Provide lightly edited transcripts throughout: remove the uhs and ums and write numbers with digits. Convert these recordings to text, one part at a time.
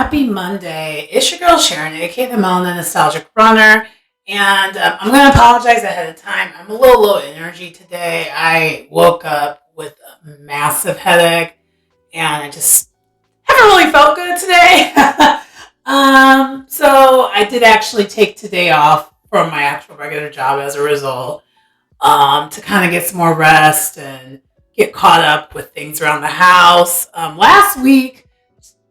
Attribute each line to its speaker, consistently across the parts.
Speaker 1: Happy Monday. It's your girl Sharon, aka the Melanin Nostalgic Runner. And I'm going to apologize ahead of time. I'm a little low energy today. I woke up with a massive headache and I just haven't really felt good today. So I did actually take today off from my actual regular job as a result to kind of get some more rest and get caught up with things around the house. Last week,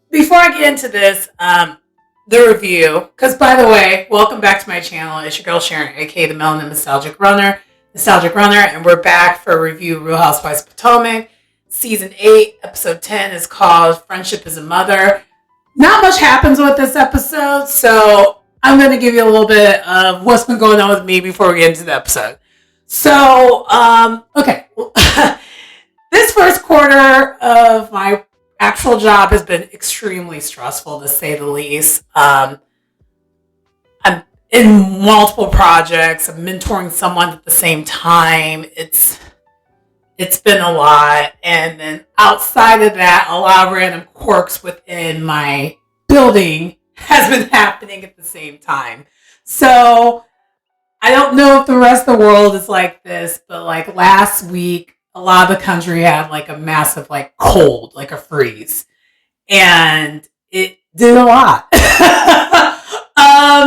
Speaker 1: before I get into this, the review, because by the way, welcome back to my channel. It's your girl Sharon, aka the Melanin Nostalgic Runner, and we're back for a review of Real Housewives of Potomac. Season 8, episode 10 is called Friendship is a Mother. Not much happens with this episode, so I'm going to give you a little bit of what's been going on with me before we get into the episode. So, okay. This first quarter of my actual job has been extremely stressful, to say the least. I'm in multiple projects. I'm mentoring someone at the same time. It's been a lot. And then outside of that, a lot of random quirks within my building has been happening at the same time. So I don't know if the rest of the world is like this, but like last week, a lot of the country had like a massive like cold, like a freeze. And it did a lot.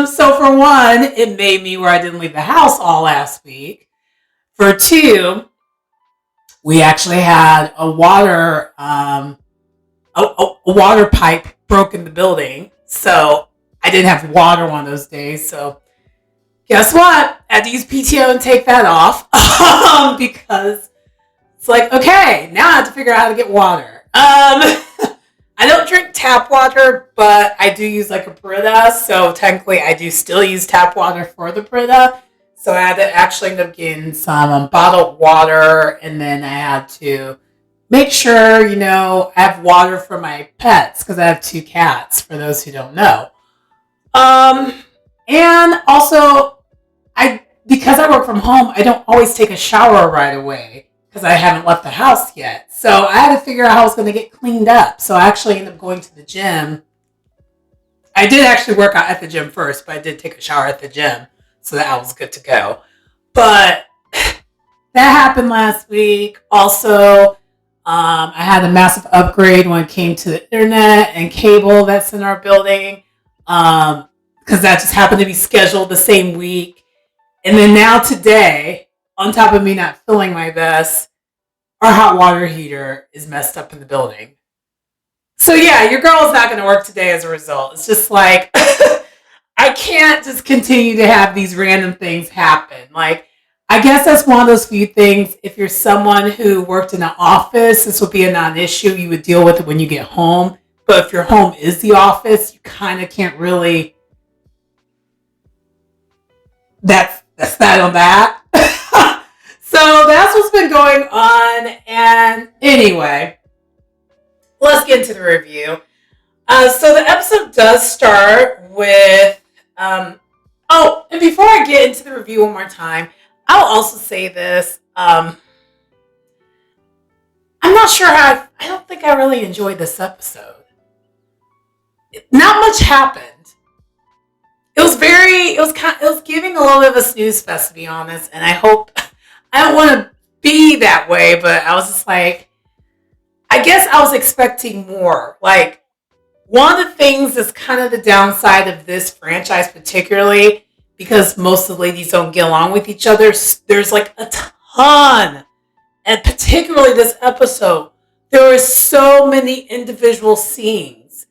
Speaker 1: So for one, it made me where I didn't leave the house all last week. For two, we actually had a water pipe broke in the building. So I didn't have water one of those days. So guess what? I had to use PTO and take that off because it's like, okay, now I have to figure out how to get water. I don't drink tap water, but I do use like a Brita. So technically I do still use tap water for the Brita. So I had to actually end up getting some bottled water. And then I had to make sure, I have water for my pets because I have 2 cats, for those who don't know. And also, because I work from home, I don't always take a shower right away because I haven't left the house yet. So I had to figure out how I was going to get cleaned up. So I actually ended up going to the gym. I did actually work out at the gym first, but I did take a shower at the gym. So that I was good to go. But that happened last week. Also, I had a massive upgrade when it came to the internet and cable that's in our building. Because that just happened to be scheduled the same week. And then now today, on top of me not feeling my best, our hot water heater is messed up in the building. So yeah, your girl is not going to work today as a result. It's just like, I can't just continue to have these random things happen. Like, I guess that's one of those few things. If you're someone who worked in an office, this would be a non-issue. You would deal with it when you get home. But if your home is the office, you kind of can't really. That's that on that. So that's what's been going on. And anyway, let's get into the review. So the episode does start with, and before I get into the review one more time, I'll also say this. I'm not sure how, I don't think I really enjoyed this episode. Not much happened. It was giving a little bit of a snooze fest, to be honest. And I don't want to be that way, but I was just like, I guess I was expecting more. Like, one of the things that's kind of the downside of this franchise particularly, because most of the ladies don't get along with each other, there's like a ton. And particularly this episode, there were so many individual scenes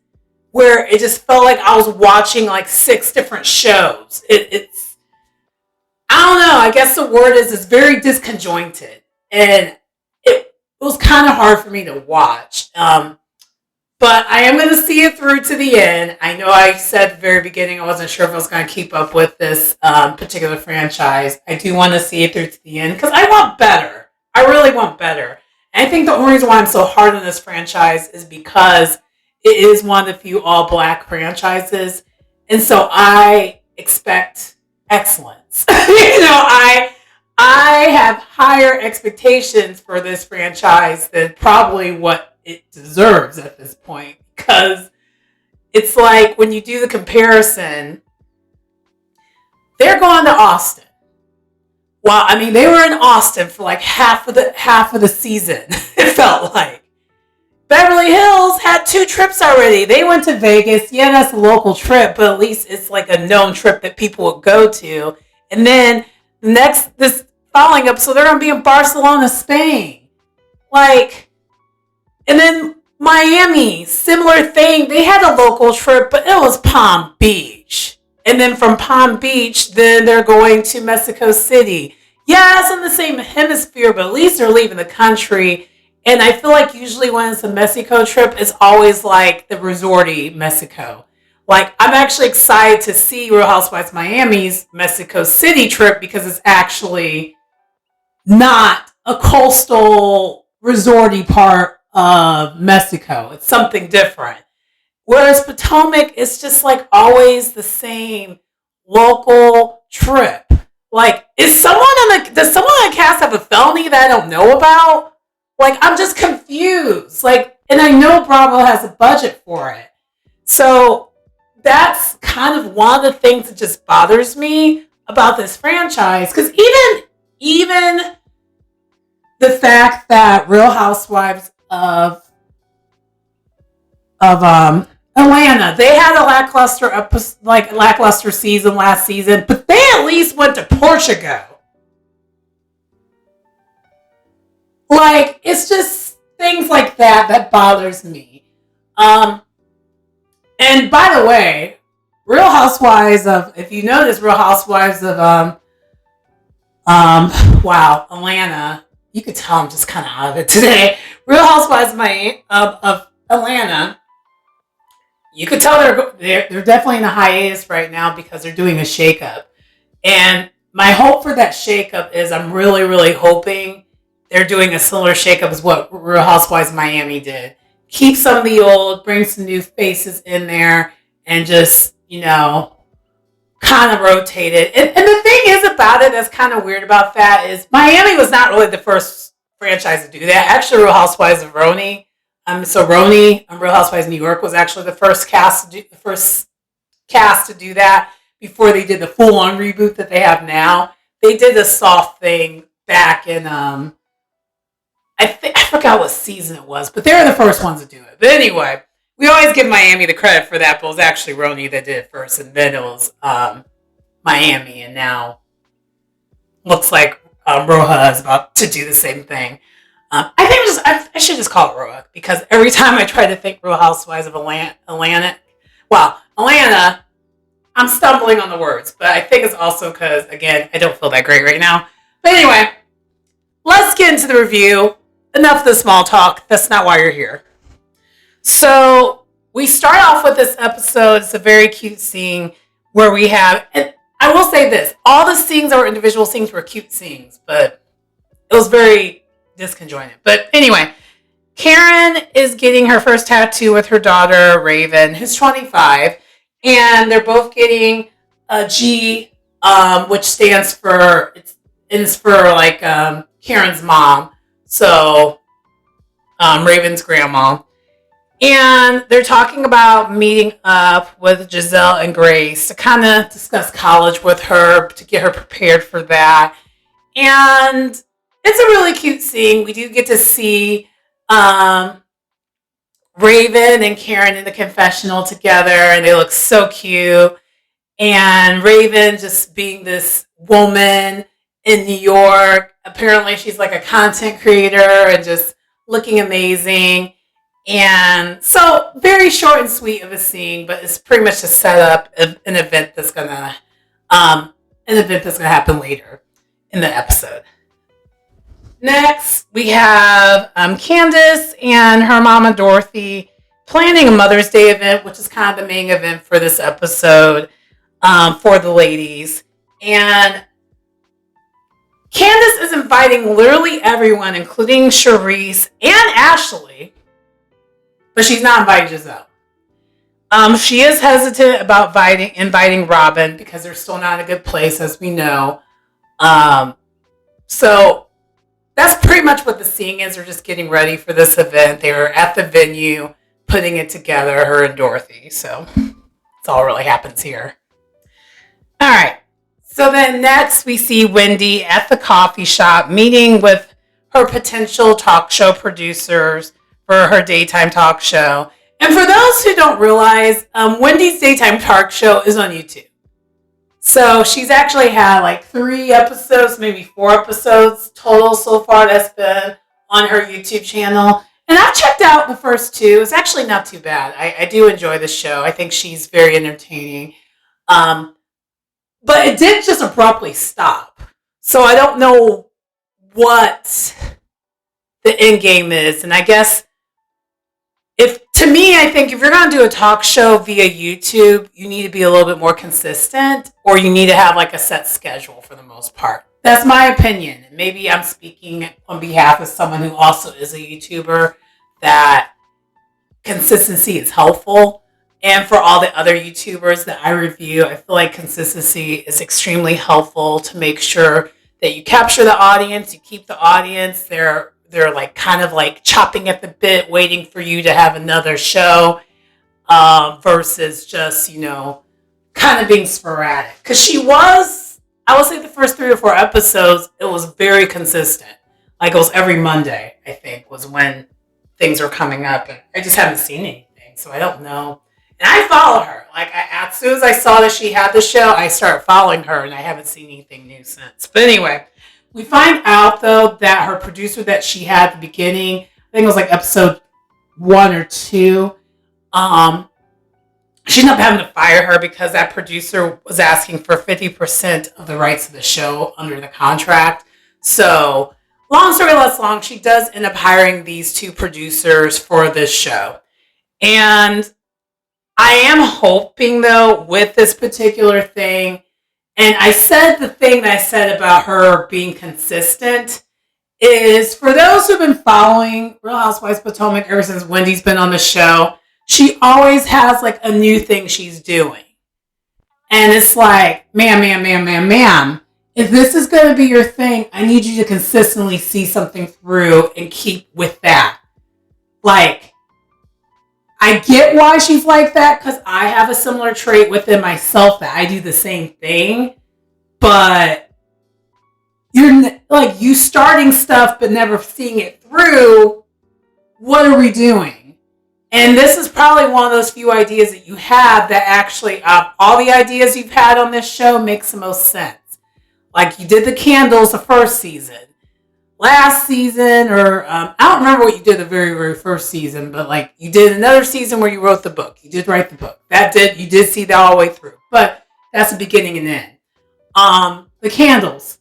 Speaker 1: where it just felt like I was watching like 6 different shows. It's I don't know. I guess the word is it's very disconjointed. And it was kind of hard for me to watch. But I am going to see it through to the end. I know I said at the very beginning I wasn't sure if I was going to keep up with this particular franchise. I do want to see it through to the end because I want better. I really want better. And I think the only reason why I'm so hard on this franchise is because it is one of the few all-black franchises. And so I expect excellence. I have higher expectations for this franchise than probably what it deserves at this point. Because it's like when you do the comparison, they're going to Austin. Well, I mean, they were in Austin for like half of the season. It felt like Beverly Hills had 2 trips already. They went to Vegas. Yeah, that's a local trip, but at least it's like a known trip that people would go to. And then this following up, so they're going to be in Barcelona, Spain. Like, and then Miami, similar thing. They had a local trip, but it was Palm Beach. And then from Palm Beach, then they're going to Mexico City. Yeah, it's in the same hemisphere, but at least they're leaving the country. And I feel like usually when it's a Mexico trip, it's always like the resorty Mexico. Like, I'm actually excited to see Real Housewives Miami's Mexico City trip because it's actually not a coastal resorty part of Mexico. It's something different. Whereas Potomac is just like always the same local trip. Like, does someone on the cast have a felony that I don't know about? Like, I'm just confused. Like, and I know Bravo has a budget for it. So that's kind of one of the things that just bothers me about this franchise. Because even the fact that Real Housewives of Atlanta, they had a lackluster season last season, but they at least went to Portugal. Like, it's just things like that bothers me. And by the way, Real Housewives of, if you notice, Real Housewives of Atlanta, you could tell I'm just kind of out of it today. Real Housewives of Atlanta, you could tell they're definitely in a hiatus right now because they're doing a shakeup. And my hope for that shakeup is I'm really, really hoping they're doing a similar shakeup as what Real Housewives Miami did. Keep some of the old, bring some new faces in there, and just, kind of rotate it. And the thing is about it that's kind of weird about that is Miami was not really the first franchise to do that. Actually, Real Housewives of Roni, Real Housewives New York was actually the first cast to do that before they did the full-on reboot that they have now. They did a soft thing back in I forgot what season it was, but they were the first ones to do it. But anyway, we always give Miami the credit for that, but it was actually Roni that did it first, and then it was Miami, and now looks like Roja is about to do the same thing. I think I should just call it Roja, because every time I try to think Real Housewives of Atlanta, I'm stumbling on the words, but I think it's also because, again, I don't feel that great right now. But anyway, let's get into the review. Enough of the small talk. That's not why you're here. So we start off with this episode. It's a very cute scene where we have, and I will say this, all the scenes that were individual scenes were cute scenes, but it was very disconjointed. But anyway, Karen is getting her first tattoo with her daughter, Raven, who's 25, and they're both getting a G, which stands for, it's for like Karen's mom. So, Raven's grandma. And they're talking about meeting up with Giselle and Grace to kind of discuss college with her, to get her prepared for that. And it's a really cute scene. We do get to see Raven and Karen in the confessional together, and they look so cute. And Raven just being this woman in New York. Apparently she's like a content creator and just looking amazing. And so very short and sweet of a scene, but it's pretty much to set up an event that's gonna happen later in the episode. Next, we have Candiace and her mama Dorothy planning a Mother's Day event, which is kind of the main event for this episode for the ladies. And Candiace is inviting literally everyone, including Charisse and Ashley, but she's not inviting Giselle. She is hesitant about inviting Robyn because they're still not in a good place, as we know. So that's pretty much what the scene is. They're just getting ready for this event. They were at the venue putting it together, her and Dorothy. So that's all really happens here. All right. So then next we see Wendy at the coffee shop meeting with her potential talk show producers for her daytime talk show. And for those who don't realize, Wendy's daytime talk show is on YouTube. So she's actually had like 3 episodes, maybe 4 episodes total so far that's been on her YouTube channel. And I've checked out the first 2. It's actually not too bad. I do enjoy the show. I think she's very entertaining. But it did just abruptly stop. So I don't know what the end game is. And I guess I think if you're going to do a talk show via YouTube, you need to be a little bit more consistent, or you need to have like a set schedule for the most part. That's my opinion. Maybe I'm speaking on behalf of someone who also is a YouTuber, that consistency is helpful. And for all the other YouTubers that I review, I feel like consistency is extremely helpful to make sure that you capture the audience, you keep the audience. They're like kind of like chopping at the bit, waiting for you to have another show, versus just, kind of being sporadic. Because she was, I would say the first 3 or 4 episodes, it was very consistent. Like it was every Monday, I think, was when things were coming up. And I just haven't seen anything, so I don't know. And I follow her. Like as soon as I saw that she had the show, I started following her, and I haven't seen anything new since. But anyway, we find out, though, that her producer that she had at the beginning, I think it was like episode 1 or 2, she ended up having to fire her because that producer was asking for 50% of the rights of the show under the contract. So, long story less long, she does end up hiring these 2 producers for this show. And I am hoping, though, with this particular thing, and I said the thing that I said about her being consistent is, for those who've been following Real Housewives of Potomac ever since Wendy's been on the show, she always has like a new thing she's doing. And it's like, ma'am, if this is going to be your thing, I need you to consistently see something through and keep with that. Like, I get why she's like that, because I have a similar trait within myself that I do the same thing. But you're like, you starting stuff but never seeing it through. What are we doing? And this is probably one of those few ideas that you have that actually, all the ideas you've had on this show makes the most sense. Like you did the candles the first season. Last season, or I don't remember what you did the very, very first season, but like you did another season where you wrote the book. You did write the book. You did see that all the way through. But that's the beginning and end. The candles.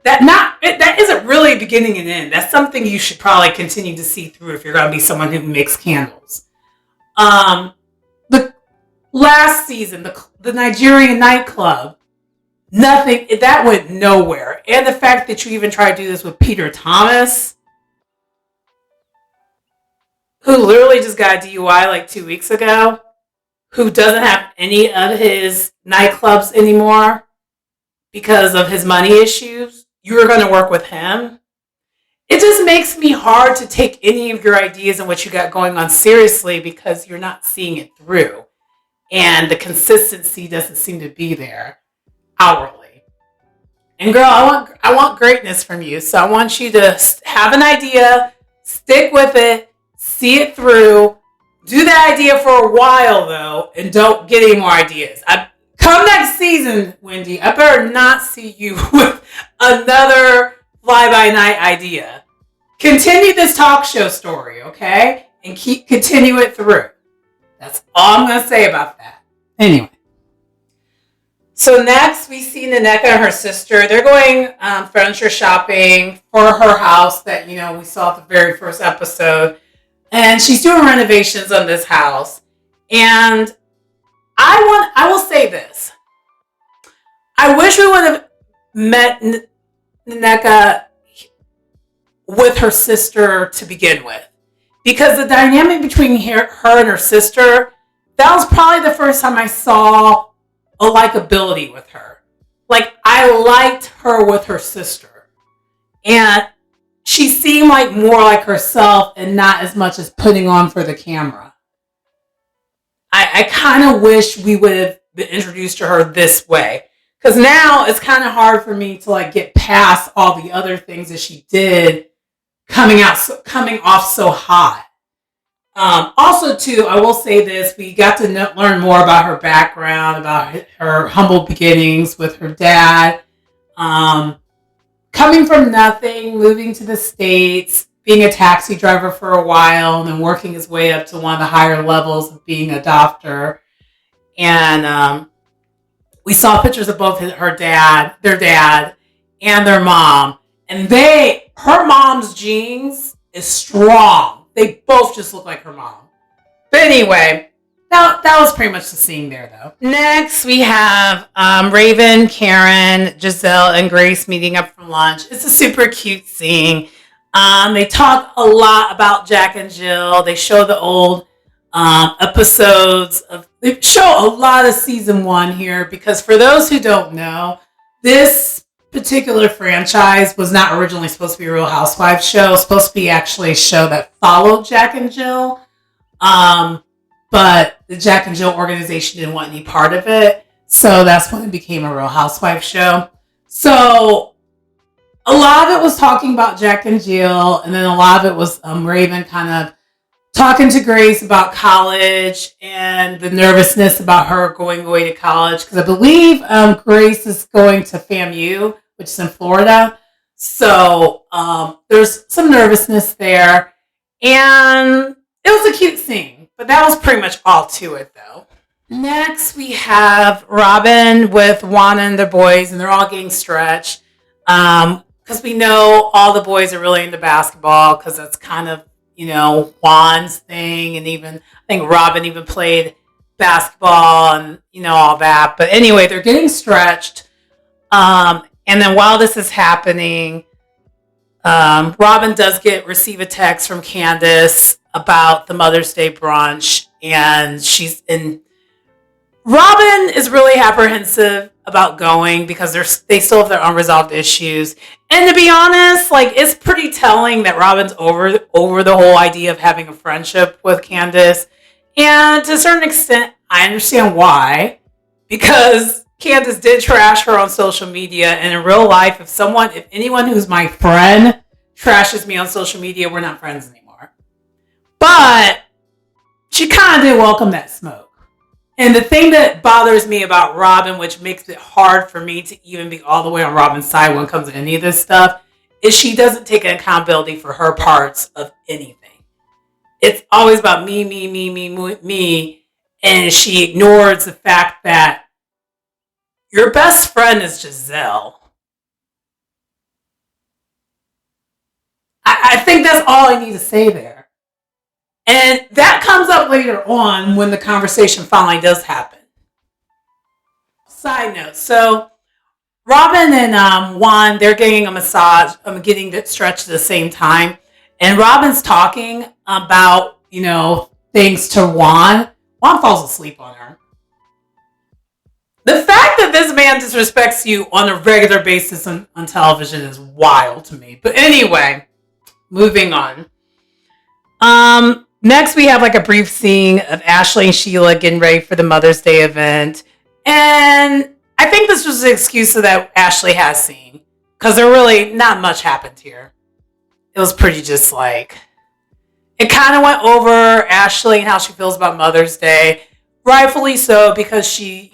Speaker 1: That isn't really beginning and end. That's something you should probably continue to see through if you're going to be someone who makes candles. The last season, the Nigerian nightclub. Nothing, that went nowhere. And the fact that you even tried to do this with Peter Thomas, who literally just got a DUI like 2 weeks ago, who doesn't have any of his nightclubs anymore because of his money issues. You were going to work with him. It just makes me hard to take any of your ideas and what you got going on seriously because you're not seeing it through. And the consistency doesn't seem to be there. Hourly. And girl, I want greatness from you. So I want you to have an idea, stick with it, see it through, do that idea for a while though, and don't get any more ideas. Come next season, Wendy, I better not see you with another fly-by-night idea. Continue this talk show story, okay? And continue it through. That's all I'm going to say about that. Anyway. So next, we see Naneka and her sister. They're going furniture shopping for her house that, we saw at the very first episode. And she's doing renovations on this house. And I will say this. I wish we would have met Naneka with her sister to begin with. Because the dynamic between her and her sister, that was probably the first time I saw a likability with her. Like, I liked her with her sister. And she seemed like more like herself and not as much as putting on for the camera. I kind of wish we would have been introduced to her this way. Because now it's kind of hard for me to like get past all the other things that she did coming off so hot. Also, too, I will say this: we got to learn more about her background, about her humble beginnings with her dad, coming from nothing, moving to the States, being a taxi driver for a while, and then working his way up to one of the higher levels of being a doctor. And we saw pictures of both their dad, and their mom, and her mom's genes is strong. They both just look like her mom. But anyway, that was pretty much the scene there, though. Next, we have Raven, Karen, Giselle, and Grace meeting up for lunch. It's a super cute scene. They talk a lot about Jack and Jill. They show the old episodes they show a lot of season 1 here, because for those who don't know, this particular franchise was not originally supposed to be a Real Housewives show. It was supposed to be actually a show that followed Jack and Jill. But the Jack and Jill organization didn't want any part of it. So that's when it became a Real Housewives show. So a lot of it was talking about Jack and Jill. And then a lot of it was Raven kind of talking to Grace about college and the nervousness about her going away to college. Because I believe Grace is going to FAMU, which is in Florida. So there's some nervousness there. And it was a cute scene. But that was pretty much all to it, though. Next, we have Robyn with Juan and the boys. And they're all getting stretched. Because we know all the boys are really into basketball. Because that's kind of, Juan's thing, and even I think Robyn even played basketball and all that. But anyway, they're getting stretched. And then while this is happening, Robyn does receive a text from Candiace about the Mother's Day brunch, and Robyn is really apprehensive about going because they still have their unresolved issues. And to be honest, it's pretty telling that Robyn's over the whole idea of having a friendship with Candiace. And to a certain extent, I understand why. Because Candiace did trash her on social media, and in real life, if anyone who's my friend trashes me on social media, we're not friends anymore. But she kind of did welcome that smoke. And the thing that bothers me about Robyn, which makes it hard for me to even be all the way on Robyn's side when it comes to any of this stuff, is she doesn't take accountability for her parts of anything. It's always about me, and she ignores the fact that your best friend is Giselle. I think that's all I need to say there. And that comes up later on when the conversation finally does happen. Side note, so Robyn and Juan, they're getting a massage, getting stretched at the same time. And Robyn's talking about, things to Juan. Juan falls asleep on her. The fact that this man disrespects you on a regular basis on television is wild to me. But anyway, moving on. Next, we have a brief scene of Ashley and Sheila getting ready for the Mother's Day event. And I think this was an excuse that Ashley has seen. Because there really not much happened here. It was pretty just it kind of went over Ashley and how she feels about Mother's Day. Rightfully so, because she,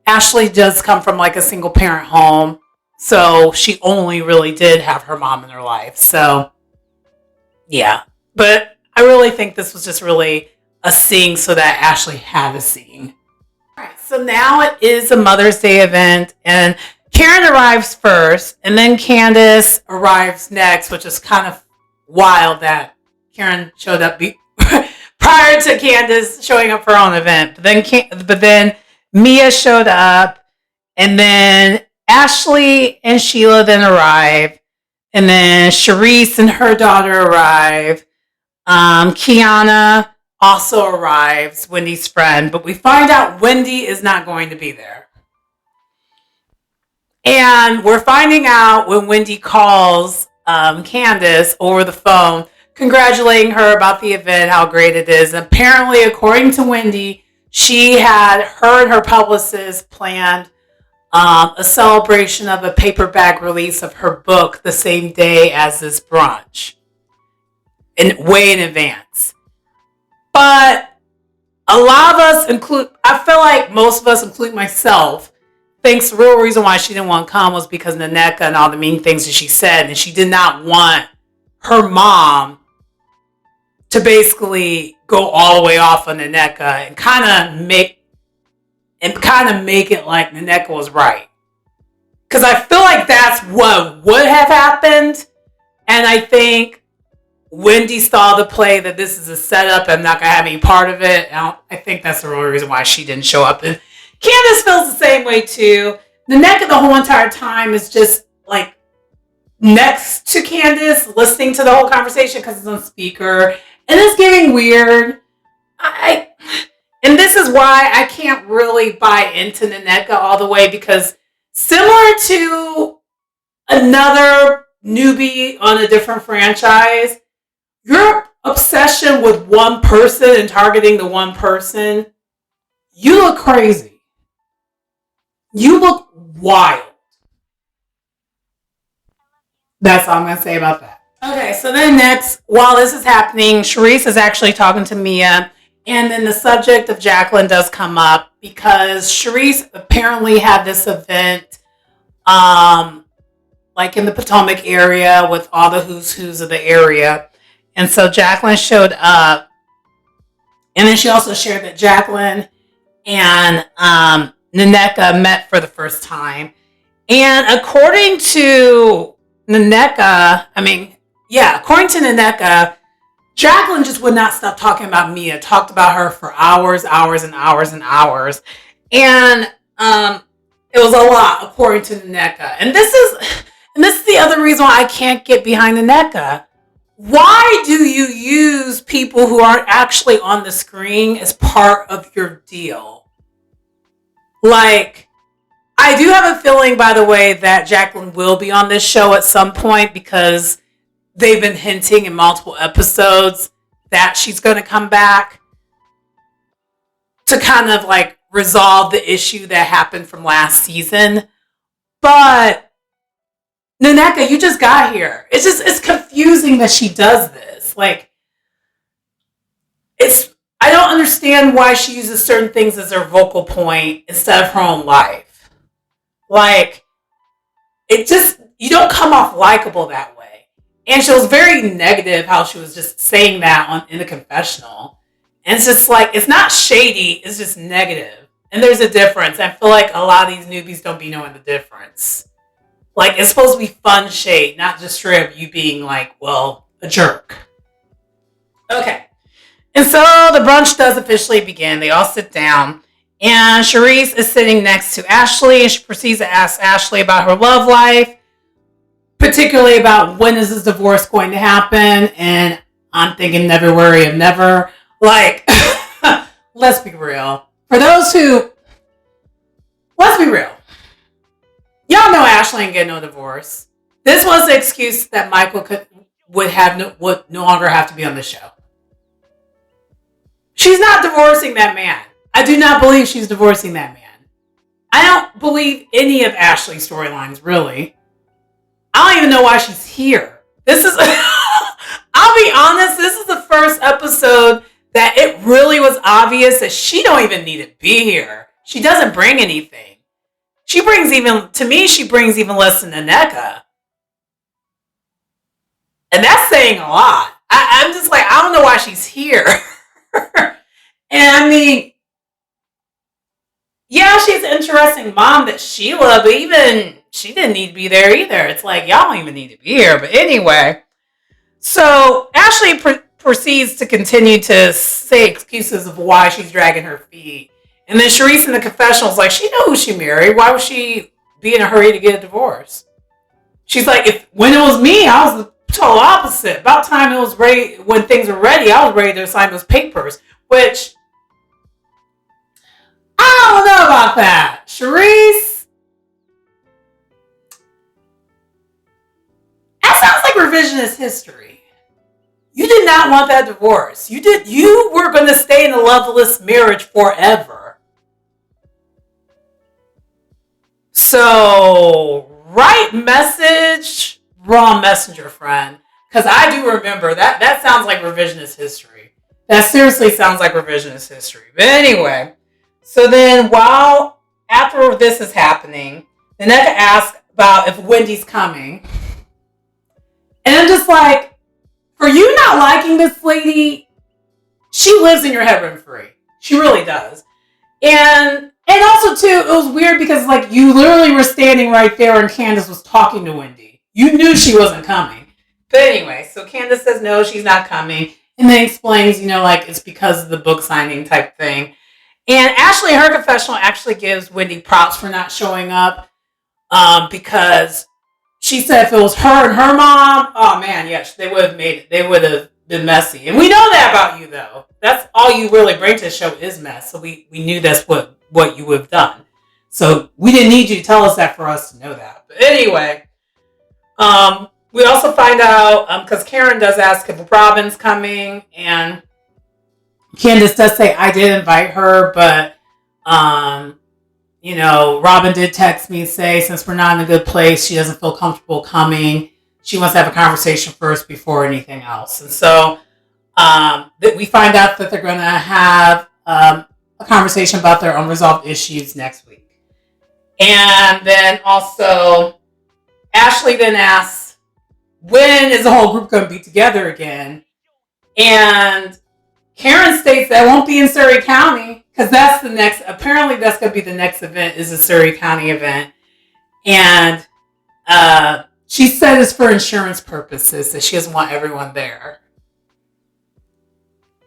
Speaker 1: Ashley does come from a single parent home. So she only really did have her mom in her life. So, yeah. But I really think this was just really a scene so that Ashley had a scene. All right, so now it is a Mother's Day event, and Karen arrives first, and then Candiace arrives next, which is kind of wild that Karen showed up prior to Candiace showing up for her own event. But then Mia showed up, and then Ashley and Sheila then arrive, and then Charisse and her daughter arrive. Kiana also arrives, Wendy's friend, but we find out Wendy is not going to be there. And we're finding out when Wendy calls Candiace over the phone congratulating her about the event, how great it is. Apparently, according to Wendy, she had her and her publicist planned a celebration of a paperback release of her book the same day as this brunch, and way in advance. But a lot of us, I feel like most of us, including myself, thinks the real reason why she didn't want to come was because Naneka and all the mean things that she said, and she did not want her mom to basically go all the way off on Naneka and kind of make it like Naneka was right. Because I feel like that's what would have happened, and I think Wendy saw the play that this is a setup. I'm not going to have any part of it. I think that's the real reason why she didn't show up. And Candiace feels the same way too. Naneka the whole entire time is just like next to Candiace, listening to the whole conversation because it's on speaker. And it's getting weird. And this is why I can't really buy into Naneka all the way, because similar to another newbie on a different franchise, your obsession with one person and targeting the one person, you look crazy. You look wild. That's all I'm going to say about that. Okay, so then next, while this is happening, Charisse is actually talking to Mia, and then the subject of Jacqueline does come up because Charisse apparently had this event like in the Potomac area with all the who's who's of the area. And so Jacqueline showed up, and then she also shared that Jacqueline and Naneka met for the first time. And according to Naneka, Jacqueline just would not stop talking about Mia, talked about her for hours and hours. And it was a lot, according to Naneka. And this is the other reason why I can't get behind Naneka. Why do you use people who aren't actually on the screen as part of your deal? Like, I do have a feeling, by the way, that Jacqueline will be on this show at some point because they've been hinting in multiple episodes that she's going to come back to kind of like resolve the issue that happened from last season. But Naneka, you just got here. It's confusing that she does this. Like, I don't understand why she uses certain things as her vocal point instead of her own life. Like, you don't come off likable that way. And she was very negative how she was just saying that in the confessional. And it's just like, it's not shady, it's just negative. And there's a difference. I feel like a lot of these newbies don't be knowing the difference. Like, it's supposed to be fun shade, not just straight up you being like, well, a jerk. Okay. And so the brunch does officially begin. They all sit down. And Charisse is sitting next to Ashley. And she proceeds to ask Ashley about her love life. Particularly about when is this divorce going to happen. And I'm thinking never worry of never. Like, let's be real. Let's be real. Y'all know Ashley ain't getting no divorce. This was the excuse that Michael would no longer have to be on the show. She's not divorcing that man. I do not believe she's divorcing that man. I don't believe any of Ashley's storylines, really. I don't even know why she's here. I'll be honest, this is the first episode that it really was obvious that she don't even need to be here. She doesn't bring anything. She brings even less than Naneka. And that's saying a lot. I'm just like, I don't know why she's here. And I mean, yeah, she's an interesting mom that Sheila, but even she didn't need to be there either. It's like, y'all don't even need to be here. But anyway, so Ashley proceeds to continue to say excuses of why she's dragging her feet. And then Charisse in the confessional is like, she knows who she married. Why would she be in a hurry to get a divorce? She's like, when it was me, I was the total opposite. About time it was ready, when things were ready, I was ready to sign those papers. Which, I don't know about that. Charisse, that sounds like revisionist history. You did not want that divorce. You were going to stay in a loveless marriage forever. So, right message, wrong messenger, friend. Because I do remember that sounds like revisionist history. That seriously sounds like revisionist history. But anyway, so then after this is happening, Nneka asks about if Wendy's coming. And I'm just like, for you not liking this lady, she lives in your head rent free. She really does. And also too, it was weird because like you literally were standing right there and Candiace was talking to Wendy. You knew she wasn't coming. But anyway, so Candiace says no, she's not coming. And then explains, like it's because of the book signing type thing. And Ashley, in her confessional, actually gives Wendy props for not showing up. Because she said if it was her and her mom, oh man, yes, they would have made it. They would have been messy. And we know that about you, though. That's all you really bring to the show is mess. So we knew that's what you would have done. So we didn't need you to tell us that for us to know that. But anyway, we also find out, because Karen does ask if Robyn's coming, and Candiace does say, I did invite her, but, Robyn did text me and say, since we're not in a good place, she doesn't feel comfortable coming. She wants to have a conversation first before anything else. And so we find out that they're going to have a conversation about their unresolved issues next week. And then also, Ashley then asks, when is the whole group going to be together again? And Karen states that won't be in Surrey County because apparently that's going to be the next event is a Surrey County event. And she said it's for insurance purposes, that she doesn't want everyone there.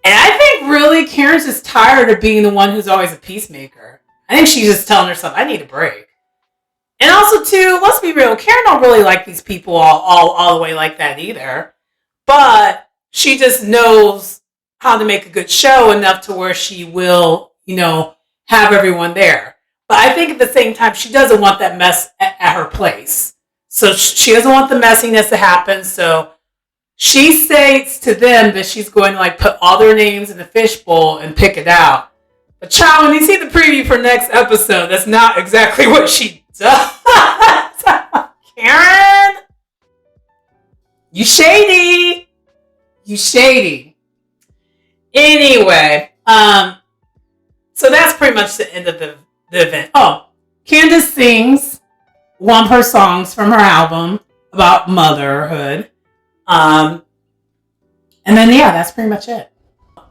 Speaker 1: And I think really Karen's just tired of being the one who's always a peacemaker. I think she's just telling herself, I need a break. And also, too, let's be real, Karen don't really like these people all the way like that either. But she just knows how to make a good show enough to where she will, have everyone there. But I think at the same time, she doesn't want that mess at her place. So she doesn't want the messiness to happen. So she states to them that she's going to put all their names in the fishbowl and pick it out. But child, when you see the preview for next episode, that's not exactly what she does. Karen, you shady. You shady. Anyway, so that's pretty much the end of the event. Oh, Candiace sings one of her songs from her album about motherhood. And then, that's pretty much it.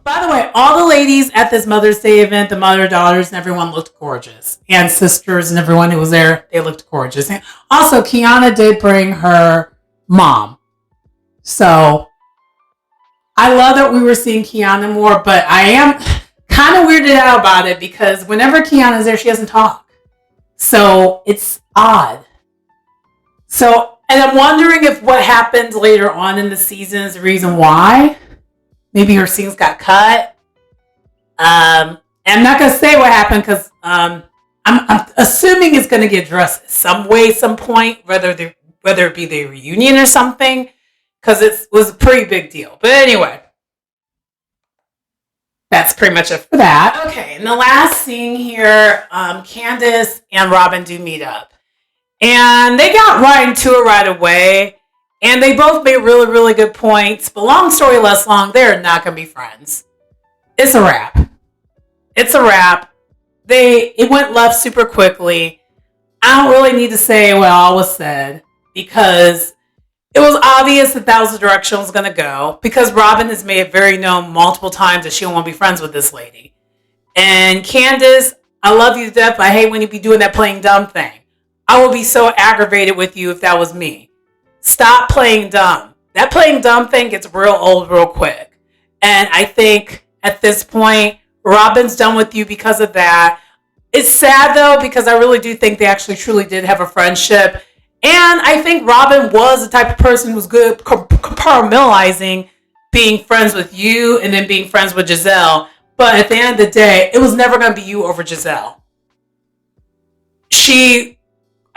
Speaker 1: By the way, all the ladies at this Mother's Day event, the mother, daughters, and everyone looked gorgeous. And sisters and everyone who was there, they looked gorgeous. And also, Kiana did bring her mom. So, I love that we were seeing Kiana more, but I am kind of weirded out about it because whenever Kiana's there, she doesn't talk. So, it's odd. So, and I'm wondering if what happened later on in the season is the reason why. Maybe her scenes got cut. And I'm not going to say what happened because I'm assuming it's going to get addressed some way, some point, whether it be the reunion or something, because it was a pretty big deal. But anyway, that's pretty much it for that. Okay, in the last scene here, Candiace and Robyn do meet up. And they got right into it right away. And they both made really, really good points. But long story less long, they're not going to be friends. It's a wrap. It's a wrap. It went left super quickly. I don't really need to say what all was said. Because it was obvious that was the direction it was going to go. Because Robyn has made it very known multiple times that she don't want to be friends with this lady. And Candiace, I love you to death, but I hate when you be doing that playing dumb thing. I would be so aggravated with you if that was me. Stop playing dumb. That playing dumb thing gets real old real quick. And I think at this point, Robyn's done with you because of that. It's sad though, because I really do think they actually truly did have a friendship. And I think Robyn was the type of person who's good compartmentalizing being friends with you and then being friends with Giselle. But at the end of the day, it was never going to be you over Giselle.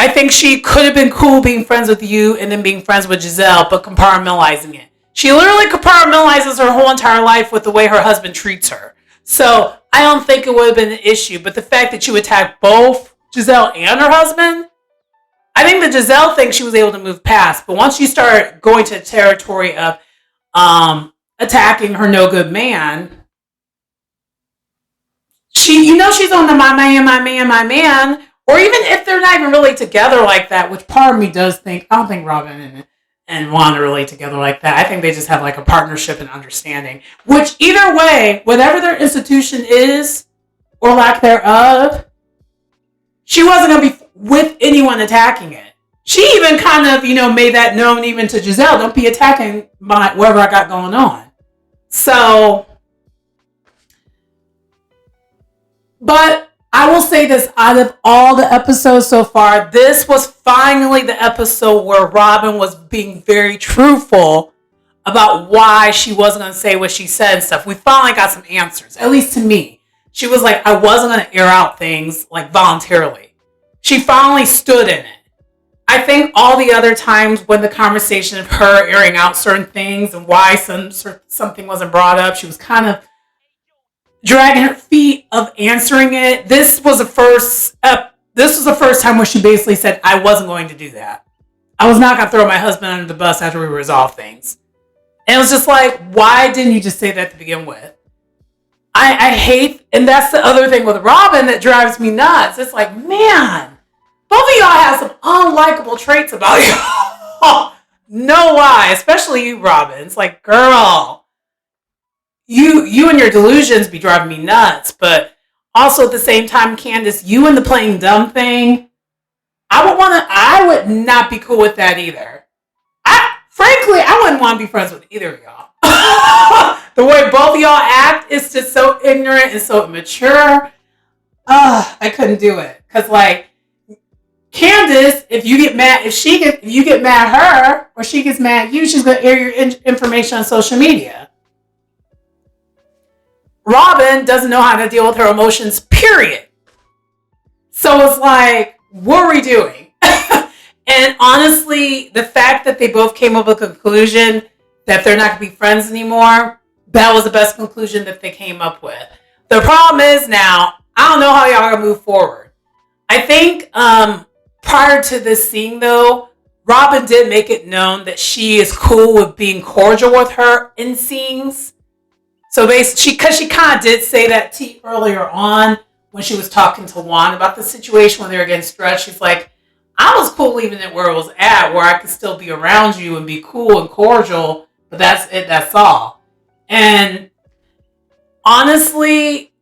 Speaker 1: I think she could have been cool being friends with you and then being friends with Giselle, but compartmentalizing it. She literally compartmentalizes her whole entire life with the way her husband treats her. So I don't think it would have been an issue. But the fact that you attack both Giselle and her husband, I think the Giselle thing she was able to move past. But once you start going to the territory of attacking her no good man, she's on the my man. Or even if they're not even really together like that, which part of me does think, I don't think Robyn and Juan are really together like that. I think they just have like a partnership and understanding. Which either way, whatever their institution is, or lack thereof, she wasn't going to be with anyone attacking it. She even kind of, made that known even to Giselle. Don't be attacking whatever I got going on. So, but I will say this, out of all the episodes so far, this was finally the episode where Robyn was being very truthful about why she wasn't going to say what she said and stuff. We finally got some answers, at least to me. She was like, I wasn't going to air out things like voluntarily. She finally stood in it. I think all the other times when the conversation of her airing out certain things and why something wasn't brought up, she was kind of dragging her feet of answering it. This was the first time where she basically said, I wasn't going to do that. I was not going to throw my husband under the bus after we resolve things. And it was just like, why didn't you just say that to begin with? I hate, and that's the other thing with Robyn that drives me nuts. It's like, man, both of y'all have some unlikable traits about you. No lie, especially you, Robyn. It's like, girl, you and your delusions be driving me nuts. But also at the same time, Candiace, you and the playing dumb thing, I would not be cool with that either. Frankly, I wouldn't want to be friends with either of y'all. The way both of y'all act is just so ignorant and so immature. I couldn't do it. Because, like, Candiace, if you get mad at her, or she gets mad at you, she's going to air your information on social media. Robyn doesn't know how to deal with her emotions, period. So it's like, what are we doing? And honestly, the fact that they both came up with a conclusion that they're not going to be friends anymore, that was the best conclusion that they came up with. The problem is now, I don't know how y'all are going to move forward. I think prior to this scene, though, Robyn did make it known that she is cool with being cordial with her in scenes. So basically, because she kind of did say that earlier on when she was talking to Juan about the situation when they were getting stretched. She's like, I was cool leaving it where it was at, where I could still be around you and be cool and cordial, but that's it, that's all. And honestly,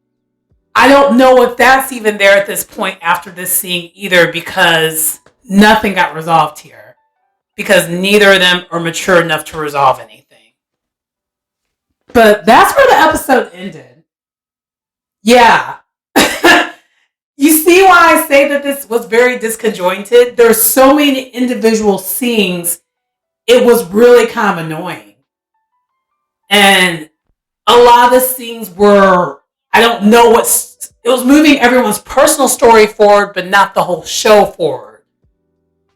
Speaker 1: I don't know if that's even there at this point after this scene either, because nothing got resolved here. Because neither of them are mature enough to resolve anything. But that's where the episode ended. Yeah. You see why I say that this was very disconjointed? There's so many individual scenes. It was really kind of annoying. And a lot of the scenes were, I don't know it was moving everyone's personal story forward, but not the whole show forward.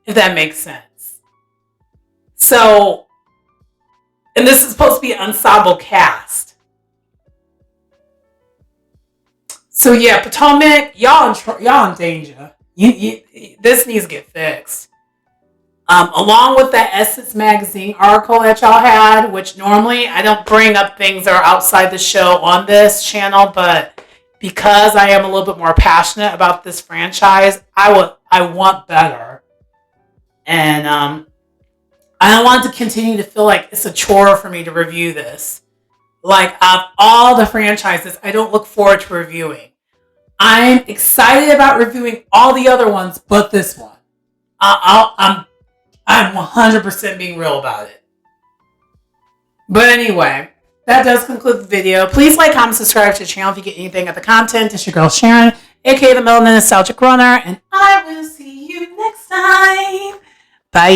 Speaker 1: If that makes sense. So, and this is supposed to be an ensemble cast. So yeah, Potomac, y'all in danger. This needs to get fixed. Along with that Essence Magazine article that y'all had, which normally I don't bring up things that are outside the show on this channel, but because I am a little bit more passionate about this franchise, I want better. And I don't want to continue to feel like it's a chore for me to review this. Like, of all the franchises, I don't look forward to reviewing. I'm excited about reviewing all the other ones, but this one. I'm 100% being real about it. But anyway, that does conclude the video. Please like, comment, subscribe to the channel if you get anything of the content. It's your girl Sharon, aka the Melanin Nostalgic Runner, and I will see you next time. Bye.